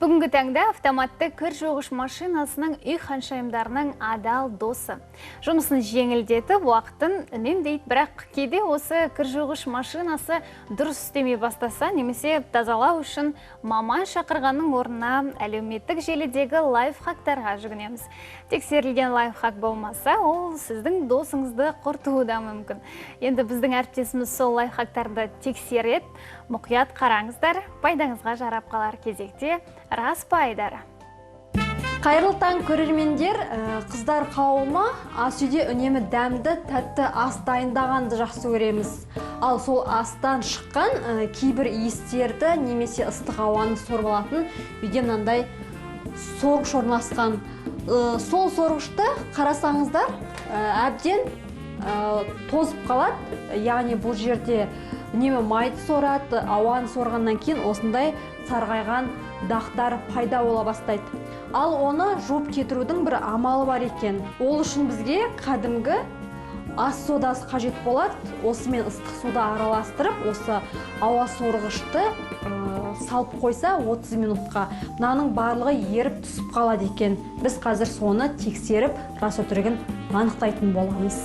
Бүгінгі таңда автоматты кір жуғыш машинасының үй ханшайымдарының адал досы. Жұмысын жеңілдетіп, уақытын үнемдейді, бірақ кейде осы кір жуғыш машинасы дұрыс істемей бастаса, немесе тазалау үшін маман шақырғанның орнына әлеуметтік желідегі лайфхактарға жүгінеміз. Тексерілген лайфхак болмаса, ол сіздің досыңызды құртуы да мүмкін. Енді біздің әріптесіміз сол лайфхактарды тексереді, мұқият қараңыздар, пайдаңызға жарап қалар кезекте рас пайдары. Қайырлы таң көрермендер, қыздар қауымы ас үйде үнемі дәмді, тәтті ас дайындағанды жақсы көреміз. Ал сол астан шыққан кейбір иістерді немесе ыстық ауаны сорып алатын үйде мынандай сорғыш орналасқан. Сол сорғышты қарасаңыздар, әбден тозып қалады. Яғни бұл жерде үнемі майды сорады, ауаны сорғаннан кейін осындай сарғайған дақтар пайда бола бастайды. Ал оны жуып кетірудің бір амалы бар екен. Ол үшін бізге кәдімгі ас содасы қажет болады. Осымен ыстық суда араластырып, осы ауа сорғышты салып қойса 30 минутқа мынаның барлығы еріп түсіп қалады екен. Біз қазір соны тексеріп, рас өтірігін анықтайтын боламыз.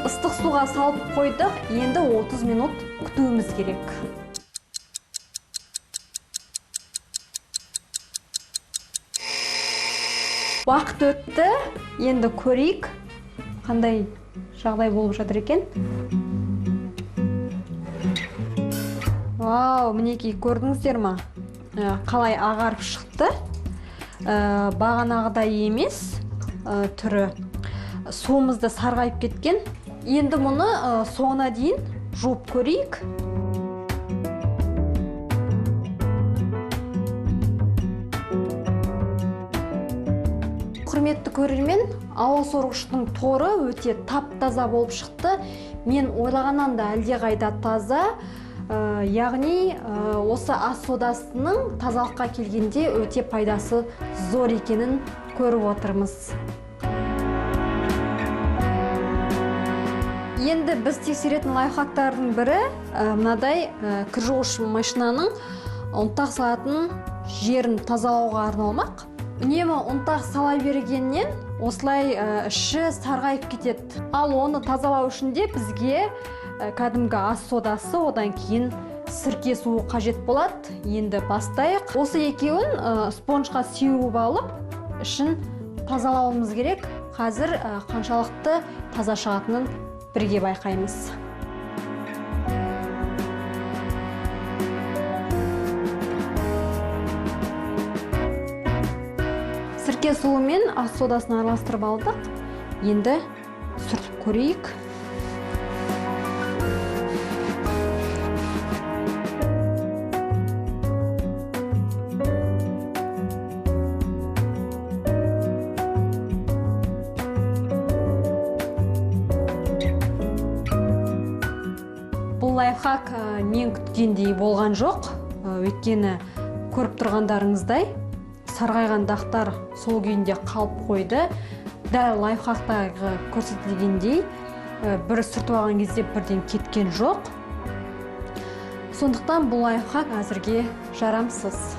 Ыстық суға салып қойдық, енді 30 минут күтуіміз керек. Уақыт өтті, енді көрейік, қандай жағдай болып жатыр екен. Вау, мінекей көрдіңіздер ма? Қалай ағарып шықты. Бағанағыдай емес түрі. Суымызды сарғайып кеткен. Енді мұны соңына дейін жуып көрейік. Құрметті көрермен, ауа сорғыштың торы өте тап-таза болып шықты. Мен ойлағаннан да әлдеқайда таза. Яғни осы ас содасының тазалыққа келгенде өте пайдасы зор екенін көріп отырмыз. Енді біз тексеретін лайфхактардың бірі мынадай кір жуғыш машинаның ұнтақ салатын жерін тазалауға арналмақ. Үнемі ұнтақ сала бергеннен осылай іші сарғайып кетеді. Ал оны тазалау үшін де бізге кәдімгі ас содасы, одан кейін сірке суы қажет болады. Енді бастайық. Осы екеуін спонжға сеуіп алып, ішін тазалауымыз керек. Қазір қаншалықты таза шығатынын бірге байқаймыз. Сірке суымен ас содасын араластырып алдық. Енді сүртіп көрейік. Бұл лайфхак мен күткендей болған жоқ. Өйткені көріп тұрғандарыңыздай сарғайған дақтар сол күйінде қалып қойды. Дәл лайфхактағы көрсетілгендей бір сүртіп алған кезде бірден кеткен жоқ. Сондықтан бұл лайфхак әзірге жарамсыз.